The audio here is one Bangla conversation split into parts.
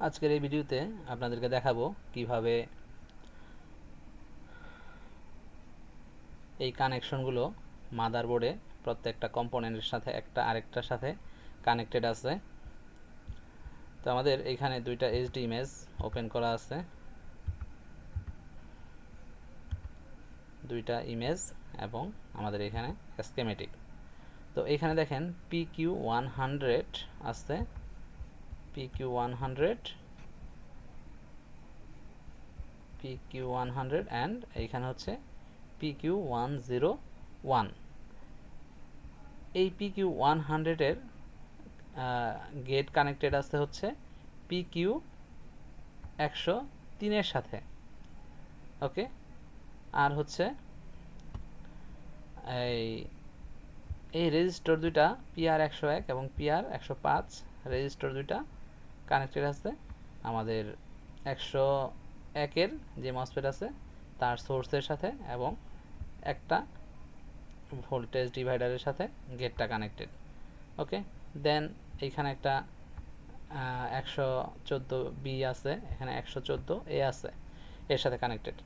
আজকের এই ভিডিওতে আপনাদেরকে দেখাবো কিভাবে এই কানেকশনগুলো মাদারবোর্ডে প্রত্যেকটা কম্পোনেন্টের সাথে একটা আরেকটার সাথে কানেক্টেড আছে। তো আমাদের এখানে দুইটা এইচডি ইমেজ ওপেন করা আছে, দুইটা ইমেজ এবং আমাদের এখানে স্কেমেটিক। তো এখানে দেখেন PQ100 আছে, PQ100 অ্যান্ড এইখানে হচ্ছে PQ101। এই PQ100 এর গেট কানেক্টেড আছে হচ্ছে PQ103 এর সাথে। ওকে, আর হচ্ছে এই রেজিস্টার দুইটা PR101 এবং PR105 রেজিস্টার দুইটা কানেক্টেড আছে আমাদের 101 এর যে মসফেট আছে তার সোর্সের সাথে এবং একটা ভোল্টেজ ডিভাইডারের সাথে গেটটা কানেক্টেড। ওকে, দেন এইখানে একটা 114B আছে, এখানে 114A আছে, এর সাথে কানেক্টেড।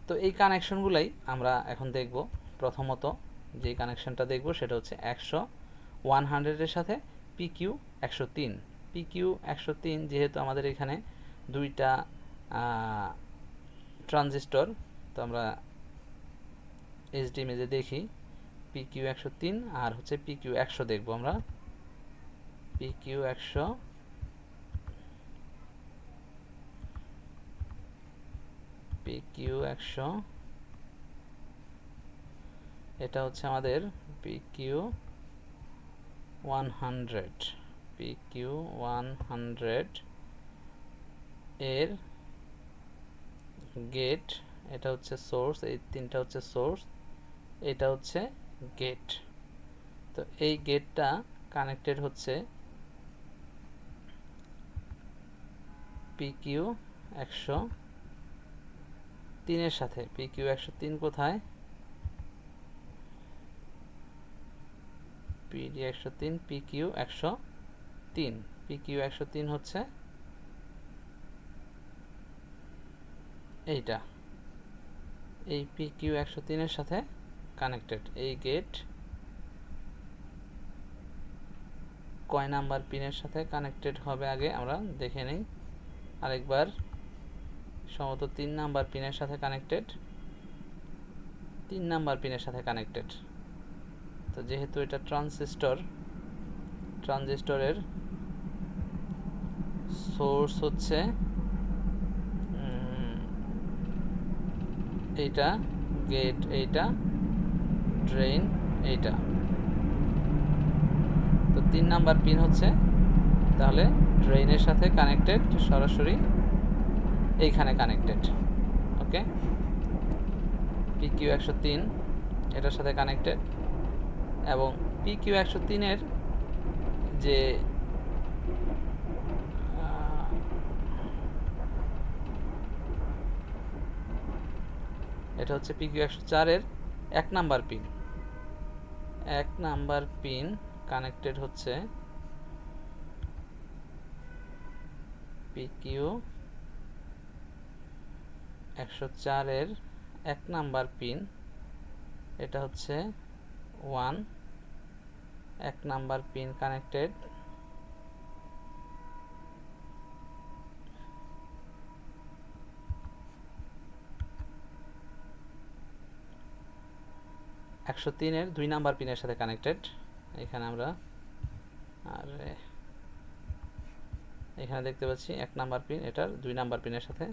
তো এই কানেকশনগুলাই আমরা এখন দেখব। প্রথমত যে কানেকশনটা দেখব সেটা হচ্ছে 100 এর সাথে PQ103। PQ103 যেহেতু আমাদের এখানে দুইটা ট্রানজিস্টর, তো আমরা এইচডি ইমেজে দেখি PQ103 আর হচ্ছে PQ100 দেখব আমরা। PQ100 এটা হচ্ছে আমাদের PQ100 এর গেট, এটা হচ্ছে সোর্স, এই তিনটা হচ্ছে সোর্স, এটা হচ্ছে গেট। তো এই গেটটা কানেক্টেড হচ্ছে PQ103 এর সাথে। PQ103 কোথায়? PQ103 হচ্ছে এইটা, এই PQ103 এর সাথে কানেক্টেড। এই গেট কয় নাম্বার পিনের সাথে কানেক্টেড হবে আগে আমরা দেখে নেই আরেকবার। সম্ভবত 3 নাম্বার পিনের সাথে কানেক্টেড, 3 নাম্বার পিনের সাথে কানেক্টেড। তো যেহেতু এটা ট্রানজিস্টরের সোর্স হচ্ছে এইটা, গেট এইটা, ড্রেন এইটা, তো 3 নাম্বার পিন হচ্ছে তাহলে ড্রেনের সাথে কানেক্টেড, সরাসরি এইখানে কানেক্টেড। ওকে, PQ103 এটার সাথে কানেক্টেড এবং PQ103 এর যে এটা হচ্ছে PQ104 এর 1 number pin, 1 number pin connected হচ্ছে PQ104 এর 1 নাম্বার পিন, এটা হচ্ছে 1 নাম্বার পিন কানেক্টেড। একশো তিনের 2 নাম্বার পিনের সাথে কানেক্টেড। এখানে আমরা আর এখানে দেখতে পাচ্ছি 1 নাম্বার পিন এটার 2 নাম্বার পিনের সাথে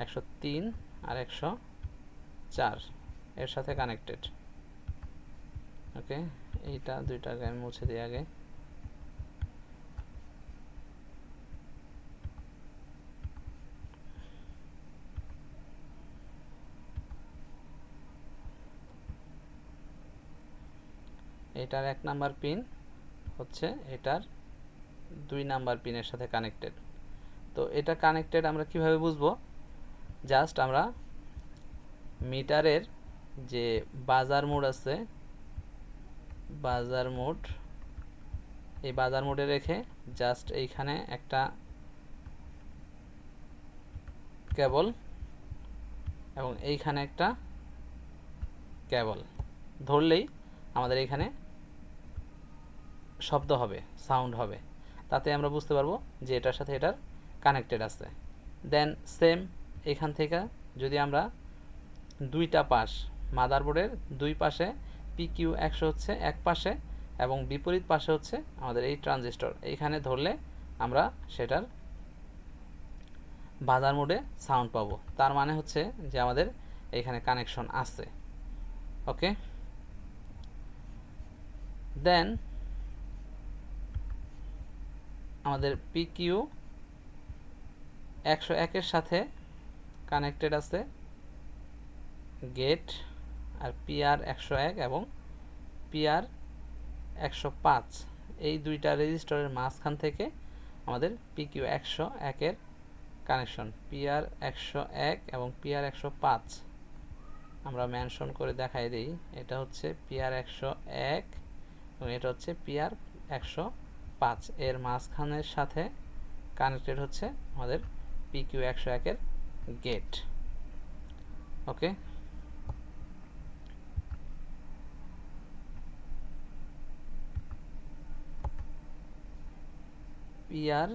103 আর 104 এর সাথে কানেক্টেড। ওকে, এইটা দুইটাকে আমি মুছে দিই আগে। এটার 1 নাম্বার পিন হচ্ছে এটার 2 নাম্বার পিনের সাথে কানেক্টেড। তো এটা কানেক্টেড আমরা কিভাবে বুঝবো? জাস্ট আমরা মিটারের যে বাজার মোড আছে, বাজার মোড এই বাজার মোডে রেখে জাস্ট এইখানে একটা কেবল এবং এইখানে একটা কেবল ধরলেই আমাদের এখানে শব্দ হবে, সাউন্ড হবে, তাতে আমরা বুঝতে পারবো যে এটার সাথে এটার কানেক্টেড আছে। দেন সেম এখান থেকে যদি আমরা দুইটা পাশ, মাদারবোর্ডের দুই পাশে পিকিউ 100 হচ্ছে এক পাশে এবং বিপরীত পাশে হচ্ছে আমাদের এই ট্রানজিস্টর, এইখানে ধরলে আমরা সেটার বাজার মোডে সাউন্ড পাবো। তার মানে হচ্ছে যে আমাদের এইখানে কানেকশন আছে। ওকে, দেন আমাদের পিকিউ 101-এর সাথে কানেক্টেড আছে গেট, আর পিআর 101 এবং পিআর 105, এই দুইটা রেজিস্টরের মাঝখান থেকে আমাদের পিকিউ 101-এর কানেকশন। পিআর 101 এবং পিআর 105 আমরা মেনশন করে দেখাই দিই, এটা হচ্ছে পিআর 101 এবং এটা হচ্ছে পিআর 105, এর মাঝখানের সাথে কানেক্টেড হচ্ছে আমাদের পিকিউ 101-এর গেট। ওকে, পিআর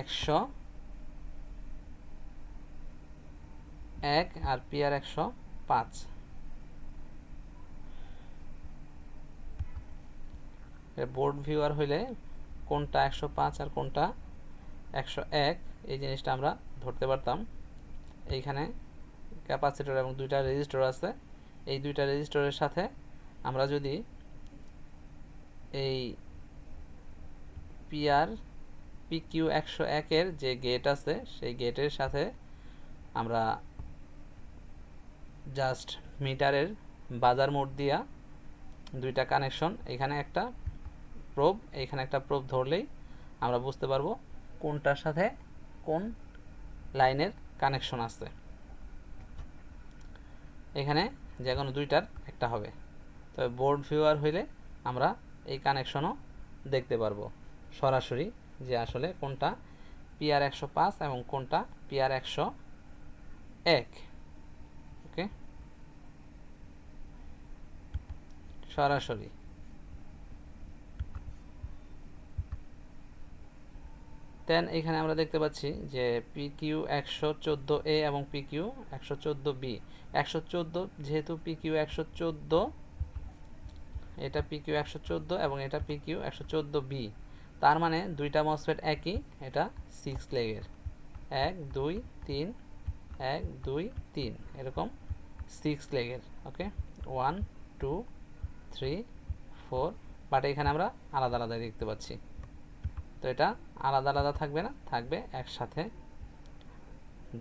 101 আর পিআর 105 বোর্ড ভিউয়ার হইলে কোনটা 105 আর কোনটা 101 এই জিনিসটা আমরা ধরতে পারতাম। এইখানে ক্যাপাসিটর এবং দুইটা রেজিস্টর আছে, এই দুইটা রেজিস্টরের সাথে আমরা যদি এই পিকিউ 101-এর যে গেট আছে সেই গেটের সাথে আমরা জাস্ট মিটারের বাজার মোড দিয়া দুইটা কানেকশন, এখানে একটা প্রোব এইখানে একটা প্রোব ধরলেই আমরা বুঝতে পারবো কোনটার সাথে কোন লাইনের কানেকশন আছে। এখানে যে কোনো দুইটার একটা হবে, তবে বোর্ড ভিউয়ার হইলে আমরা এই কানেকশনও দেখতে পারবো সরাসরি যে আসলে কোনটা পিআর 105 এবং কোনটা পিআর 101। ওকে, সরাসরি। দেন এখানে আমরা দেখতে পাচ্ছি যে পিকিউ 114A এবং পিকিউ 114B। 114 যেহেতু পিকিউ 114, এটা পিকিউ 114 এবং এটা পিকিউ 114B, তার মানে দুইটা মসফেট একই, এটা 6 লেগের 1 2 3 1 2 3 এরকম 6 লেগের। ওকে, 1 2 3 4, বাট এখানে আমরা আলাদা আলাদা দেখতে পাচ্ছি, তো এটা আলাদা আলাদা থাকবে না, থাকবে একসাথে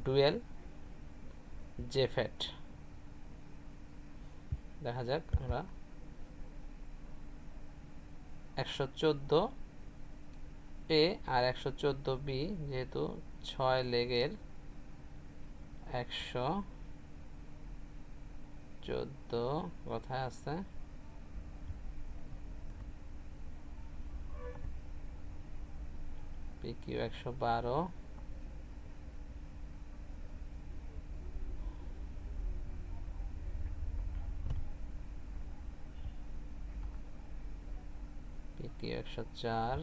ডুয়েল জেফেট। দেখা যাক আমরা 114A আর 114B যেহেতু 6 লেগের 114 কোথায় আছে, পিকিউ 112, পিকিউ 104,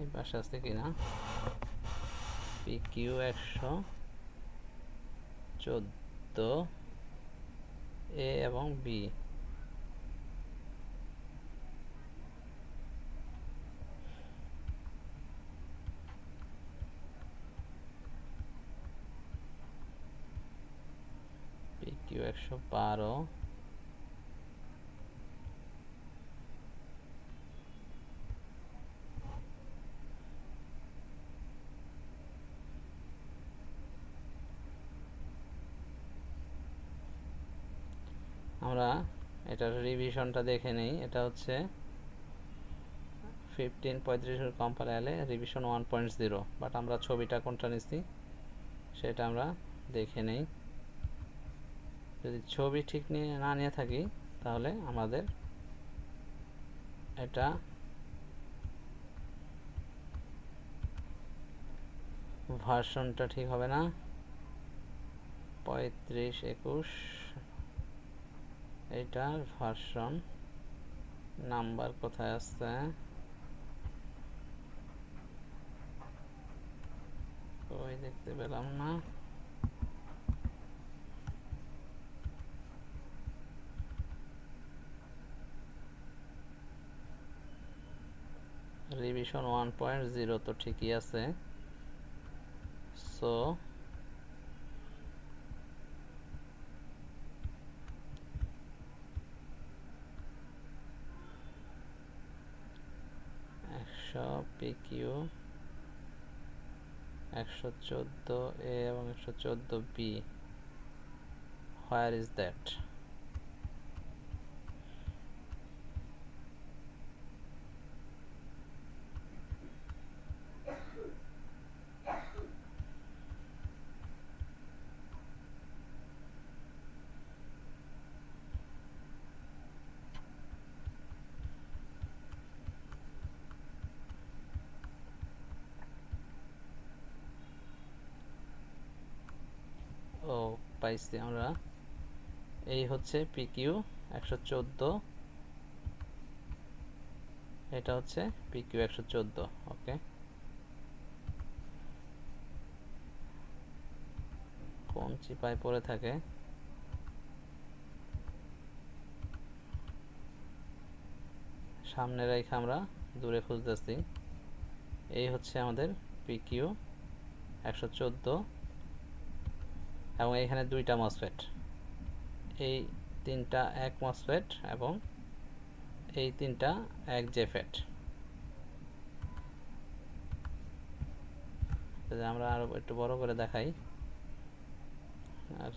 এই পাশে আছে কিনা, পিকিউ 114A এবং বি, পিকিউ 112, আমরা এটার রিভিশনটা দেখে নেই। এটা হচ্ছে 1535 কম্পাইলারে রিভিশন 1.0, বাট আমরা ছবিটা কোনটা নিচ্ছি সেটা আমরা দেখে নেই। যদি ছবি ঠিক না নিয়ে থাকি তাহলে আমাদের এটা ভার্সনটা ঠিক হবে না। 3521 এইটার ভার্সন নাম্বার কোথায় আছে? ওই দেখতে পেলাম না। রিভিশন 1.0 তো ঠিকই আছে। সো পিকিউ 114A এবং 114B, হোয়ার ইজ দ্যাট? ও পাইছি আমরা। এই হচ্ছে পিকিউ 114, এটা হচ্ছে পিকিউ 114। ওকে, কোন চিপায় পড়ে থাকে? সামনে রেখে আমরা দূরে খুঁজতেছি। এই হচ্ছে আমাদের পিকিউ 114 এবং এখানে দুইটা মসফেট, এই তিনটা এক মসফেট এবং এই তিনটা এক জেফেট। আমরা আরো একটু বড় করে দেখাই। আর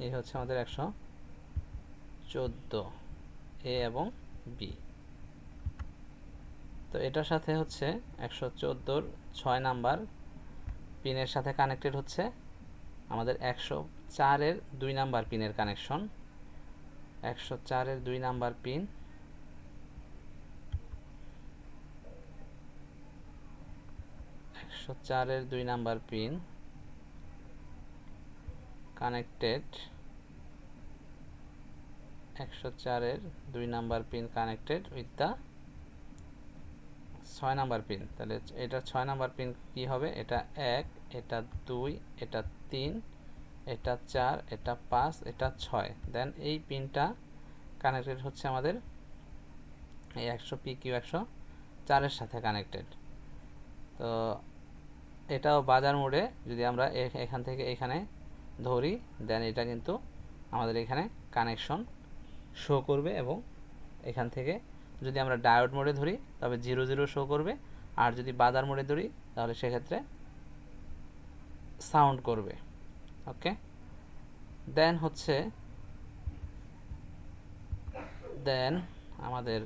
এই হচ্ছে আমাদের 114 এ এবং বি। তো এটার সাথে হচ্ছে 114-র 6 নাম্বার পিনের সাথে কানেক্টেড হচ্ছে আমাদের 104-এর 2 নাম্বার পিনের কানেকশন। 104-এর 2 নাম্বার পিন, 104-এর 2 নাম্বার পিন কানেক্টেড, 104-এর 2 number pin connected with the 6 number pin. তাহলে এটা 6 নাম্বার পিন কি হবে? এটা 1, এটা 2, এটা 3, এটা 4, এটা 5, এটা 6। দেন এই পিনটা কানেক্টেড হচ্ছে আমাদের এই 100 পিকিউ 104-এর সাথে কানেক্টেড। তো এটাও বাজার মোডে যদি আমরা এখান থেকে এখানে ধরি, দেন এটা কিন্তু আমাদের এখানে কানেকশন শো করবে এবং এখান থেকে যদি আমরা ডায়োড মোডে ধরি তবে 00 শো করবে, আর যদি বাজার মোডে ধরি তাহলে সেক্ষেত্রে সাউন্ড করবে। ওকে, দেন হচ্ছে আমাদের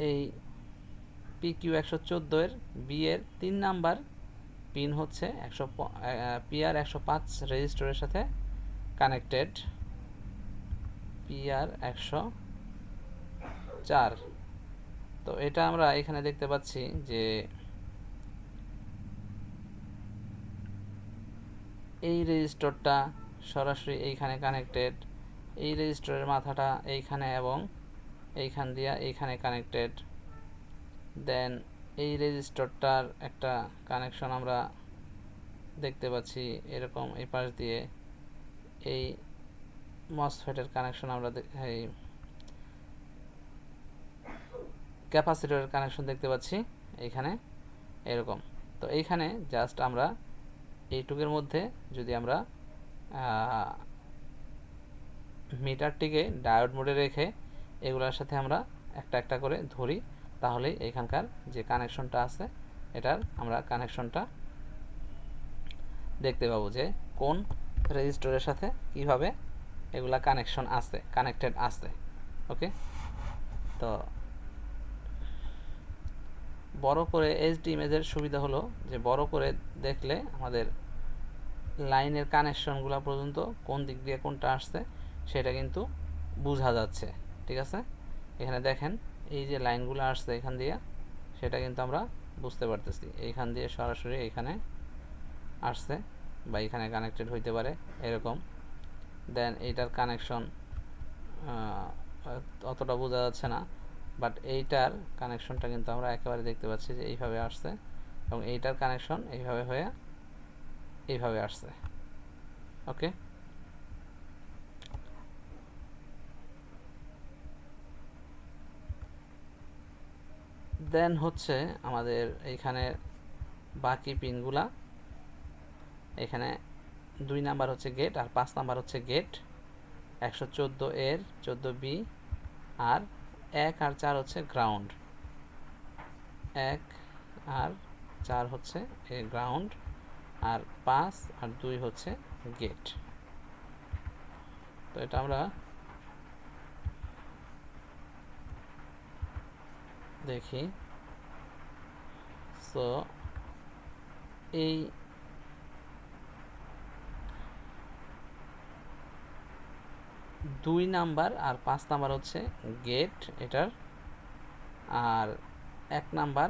এই পিকিউ 114-এর বি এর 3 নাম্বার পিন হচ্ছে পিআর 105 রেজিস্টরের সাথে কানেক্টেড, পিআর 104। তো এটা আমরা এখানে দেখতে পাচ্ছি যে এই রেজিস্টরটা সরাসরি এইখানে কানেক্টেড, এই রেজিস্টরের মাথাটা এইখানে এবং এইখান দিয়া এইখানে কানেক্টেড। দেন এই রেজিস্টরটার একটা কানেকশন আমরা দেখতে পাচ্ছি এরকম এই পাশ দিয়ে, এই মসফেটের কানেকশন আমরা এই ক্যাপাসিটরের কানেকশন দেখতে পাচ্ছি এইখানে। এরকম। তো এইখানে জাস্ট আমরা এইটুকের মধ্যে যদি আমরা মিটারটিকে ডায়োড মোডে রেখে এগুলোর সাথে আমরা একটা একটা করে ধরি, তাহলেই এখানকার যে কানেকশনটা আছে এটার আমরা কানেকশনটা দেখতে পাবো যে কোন রেজিস্টরের সাথে কিভাবে এগুলা কানেকশন আছে, কানেক্টেড আছে। ওকে, তো বড় করে এইচডি ইমেজের সুবিধা হলো যে বড় করে দেখলে আমাদের লাইনের কানেকশনগুলো পর্যন্ত কোন দিক দিয়ে কোনটা আসছে সেটা কিন্তু বোঝা যাচ্ছে। ঠিক আছে, এখানে দেখেন এই যে লাইনগুলো আসছে এখান দিয়ে, সেটা কিন্তু আমরা বুঝতে পারতেছি। এইখান দিয়ে সরাসরি এখানে আসছে বা এখানে কানেক্টেড হইতে পারে এরকম। দেন এইটার কানেকশন অতটা বোঝা যাচ্ছে না, বাট এইটার কানেকশনটা কিন্তু আমরা একেবারে দেখতে পাচ্ছি যে এইভাবে আসছে, এবং এইটার কানেকশন এইভাবে হয়ে এইভাবে আসছে। ওকে, দেন হচ্ছে আমাদের এইখানে বাকি পিনগুলা, এখানে 2 নাম্বার হচ্ছে গেট আর 5 নাম্বার হচ্ছে গেট, 114 এর 14B, আর 1 আর 4 হচ্ছে গ্রাউন্ড, 1 আর 4 হচ্ছে গ্রাউন্ড, আর 5 আর 2 হচ্ছে গেট। তো এটা আমরা দেখি। সো এই 2 নাম্বার আর 5 নাম্বার হচ্ছে গেট এটার, আর 1 নাম্বার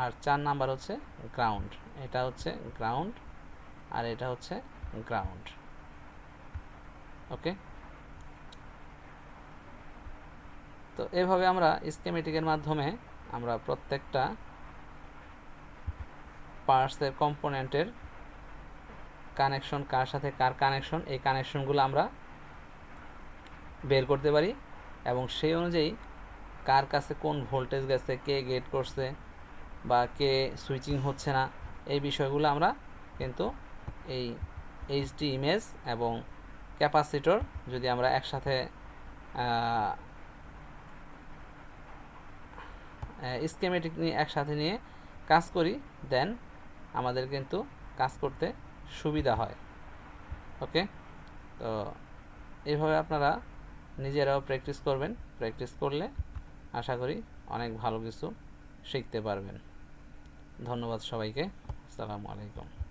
আর 4 নাম্বার হচ্ছে গ্রাউন্ড। এটা হচ্ছে গ্রাউন্ড আর এটা হচ্ছে গ্রাউন্ড। ওকে, তো এভাবে আমরা স্কিমেটিকের মাধ্যমে আমরা প্রত্যেকটা পার্টসের কম্পোনেন্টের কানেকশন, কার সাথে কার কানেকশন, এই কানেকশনগুলো আমরা বের করতে পারি, এবং সেই অনুযায়ী কার কাছে কোন ভোল্টেজ গেছে, কে গেট করছে বা কে সুইচিং হচ্ছে না, এই বিষয়গুলো আমরা কিন্তু এই এইচডি ইমেজ এবং ক্যাপাসিটর যদি আমরা একসাথে স্কিমেটিক নিয়ে একসাথে নিয়ে কাজ করি, দেন আমাদের কিন্তু কাজ করতে সুবিধা হয়। ওকে, তো এইভাবে আপনারা নিজেরাও প্র্যাকটিস করবেন, প্র্যাকটিস করলে আশা করি অনেক ভালো কিছু শিখতে পারবেন। ধন্যবাদ সবাইকে, আসসালামু আলাইকুম।